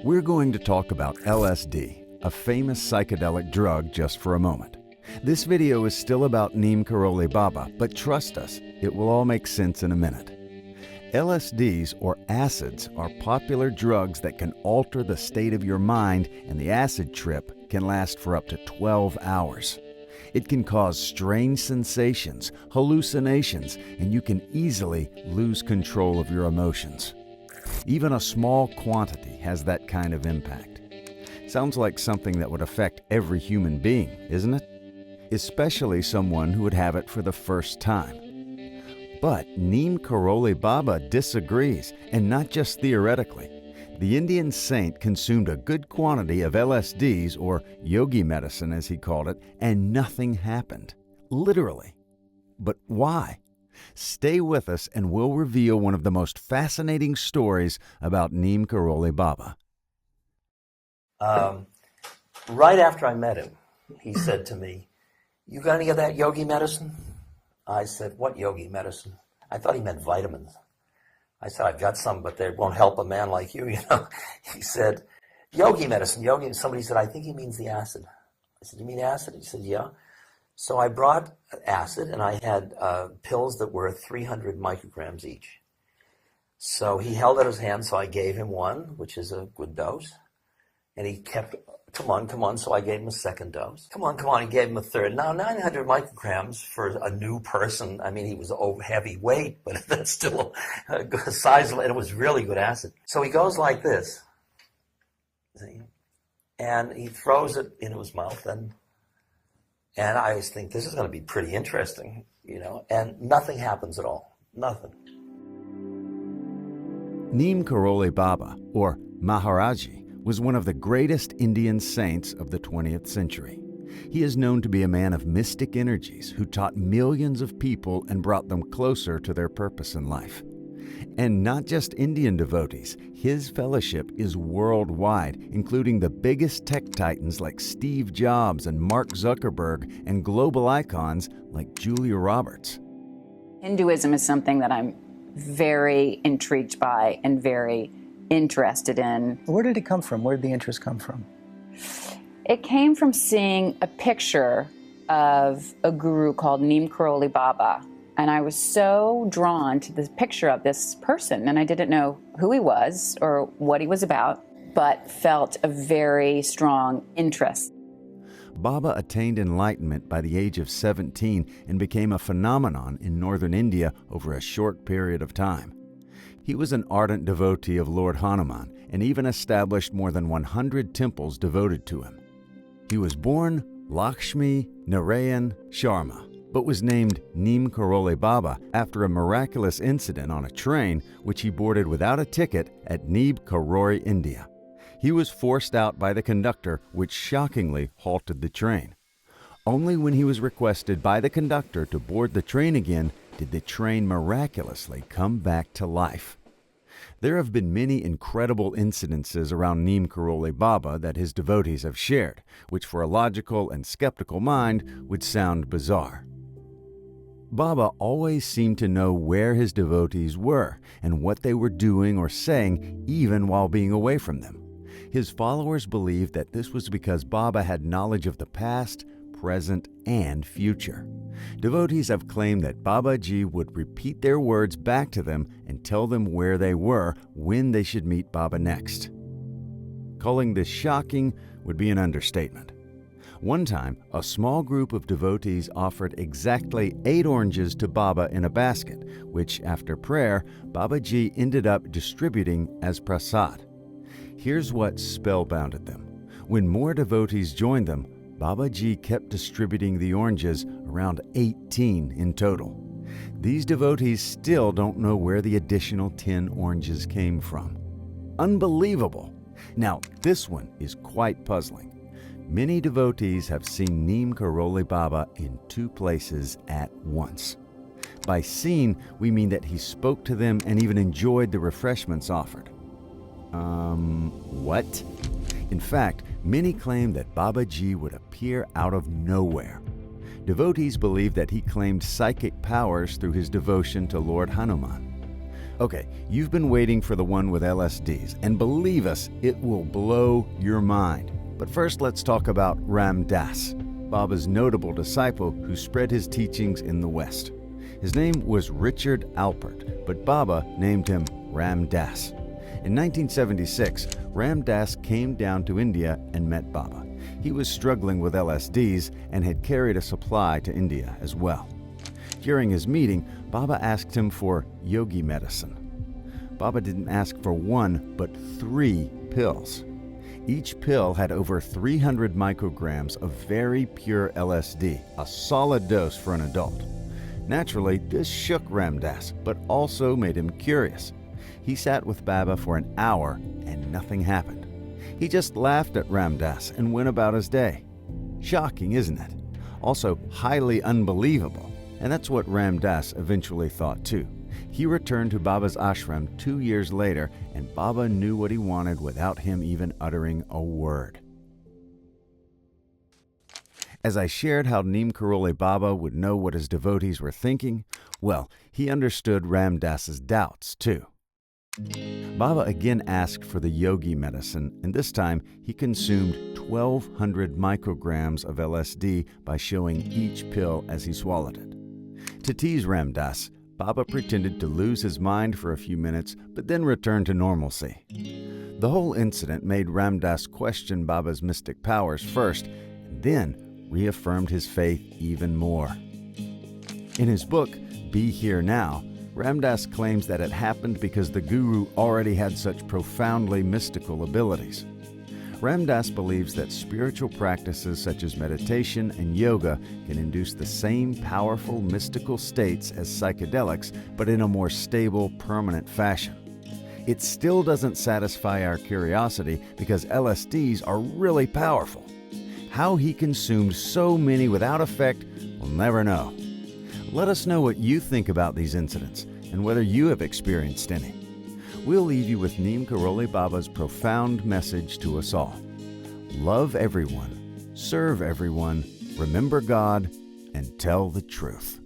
We're going to talk about LSD, a famous psychedelic drug, just for a moment. This video is still about Neem Karoli Baba, but trust us, it will all make sense in a minute. LSDs, or acids, are popular drugs that can alter the state of your mind, and the acid trip can last for up to 12 hours. It can cause strange sensations, hallucinations, and you can easily lose control of your emotions. Even a small quantity has that kind of impact. Sounds like something that would affect every human being, isn't it? Especially someone who would have it for the first time. But Neem Karoli Baba disagrees, and not just theoretically. The Indian saint consumed a good quantity of LSDs, or Yogi medicine as he called it, and nothing happened. Literally. But why? Stay with us and we'll reveal one of the most fascinating stories about Neem Karoli Baba. Right after I met him, he said to me, "You got any of that yogi medicine?" I said, "What yogi medicine?" I thought he meant vitamins. I said, "I've got some, but they won't help a man like you, you know." He said, "Yogi medicine, yogi." And somebody said, "I think he means the acid." I said, "You mean acid?" He said, "Yeah." So I brought acid, and I had pills that were 300 micrograms each. So he held out his hand, so I gave him one, which is a good dose. And he kept, come on, so I gave him a second dose. Come on, he gave him a third. Now, 900 micrograms for a new person, I mean, he was heavyweight, but that's still a good size, and it was really good acid. So he goes like this, see? And he throws it into his mouth, and I always think, this is going to be pretty interesting, you know, and nothing happens at all. Nothing. Neem Karoli Baba, or Maharaji, was one of the greatest Indian saints of the 20th century. He is known to be a man of mystic energies who taught millions of people and brought them closer to their purpose in life. And not just Indian devotees, his fellowship is worldwide, including the biggest tech titans like Steve Jobs and Mark Zuckerberg, and global icons like Julia Roberts. Hinduism is something that I'm very intrigued by and very interested in. Where did it come from? Where did the interest come from? It came from seeing a picture of a guru called Neem Karoli Baba. And I was so drawn to the picture of this person, and I didn't know who he was or what he was about, but felt a very strong interest. Baba attained enlightenment by the age of 17 and became a phenomenon in northern India over a short period of time. He was an ardent devotee of Lord Hanuman and even established more than 100 temples devoted to him. He was born Lakshmi Narayan Sharma, but was named Neem Karoli Baba after a miraculous incident on a train which he boarded without a ticket at Neem Karoli, India. He was forced out by the conductor, which shockingly halted the train. Only when he was requested by the conductor to board the train again did the train miraculously come back to life. There have been many incredible incidences around Neem Karoli Baba that his devotees have shared, which for a logical and skeptical mind would sound bizarre. Baba always seemed to know where his devotees were and what they were doing or saying, even while being away from them. His followers believed that this was because Baba had knowledge of the past, present, and future. Devotees have claimed that Babaji would repeat their words back to them and tell them where they were when they should meet Baba next. Calling this shocking would be an understatement. One time, a small group of devotees offered exactly 8 oranges to Baba in a basket, which, after prayer, Babaji ended up distributing as prasad. Here's what spellbounded them. When more devotees joined them, Babaji kept distributing the oranges, around 18 in total. These devotees still don't know where the additional 10 oranges came from. Unbelievable! Now, this one is quite puzzling. Many devotees have seen Neem Karoli Baba in 2 places at once. By seen, we mean that he spoke to them and even enjoyed the refreshments offered. What? In fact, many claim that Babaji would appear out of nowhere. Devotees believe that he claimed psychic powers through his devotion to Lord Hanuman. Okay, you've been waiting for the one with LSDs, and believe us, it will blow your mind. But first, let's talk about Ram Dass, Baba's notable disciple who spread his teachings in the West. His name was Richard Alpert, but Baba named him Ram Dass. In 1976, Ram Dass came down to India and met Baba. He was struggling with LSDs and had carried a supply to India as well. During his meeting, Baba asked him for yogi medicine. Baba didn't ask for one, but 3 pills. Each pill had over 300 micrograms of very pure LSD, a solid dose for an adult. Naturally, this shook Ram Dass, but also made him curious. He sat with Baba for an hour and nothing happened. He just laughed at Ram Dass and went about his day. Shocking, isn't it? Also highly unbelievable. And that's what Ram Dass eventually thought too. He returned to Baba's ashram 2 years later, and Baba knew what he wanted without him even uttering a word. As I shared how Neem Karoli Baba would know what his devotees were thinking, well, he understood Ram Dass's doubts too. Baba again asked for the yogi medicine, and this time he consumed 1,200 micrograms of LSD by showing each pill as he swallowed it. To tease Ram Dass, Baba pretended to lose his mind for a few minutes, but then returned to normalcy. The whole incident made Ram Dass question Baba's mystic powers first, and then reaffirmed his faith even more. In his book, Be Here Now, Ram Dass claims that it happened because the guru already had such profoundly mystical abilities. Ram Dass believes that spiritual practices such as meditation and yoga can induce the same powerful mystical states as psychedelics, but in a more stable, permanent fashion. It still doesn't satisfy our curiosity because LSDs are really powerful. How he consumed so many without effect, we'll never know. Let us know what you think about these incidents and whether you have experienced any. We'll leave you with Neem Karoli Baba's profound message to us all. Love everyone, serve everyone, remember God, and tell the truth.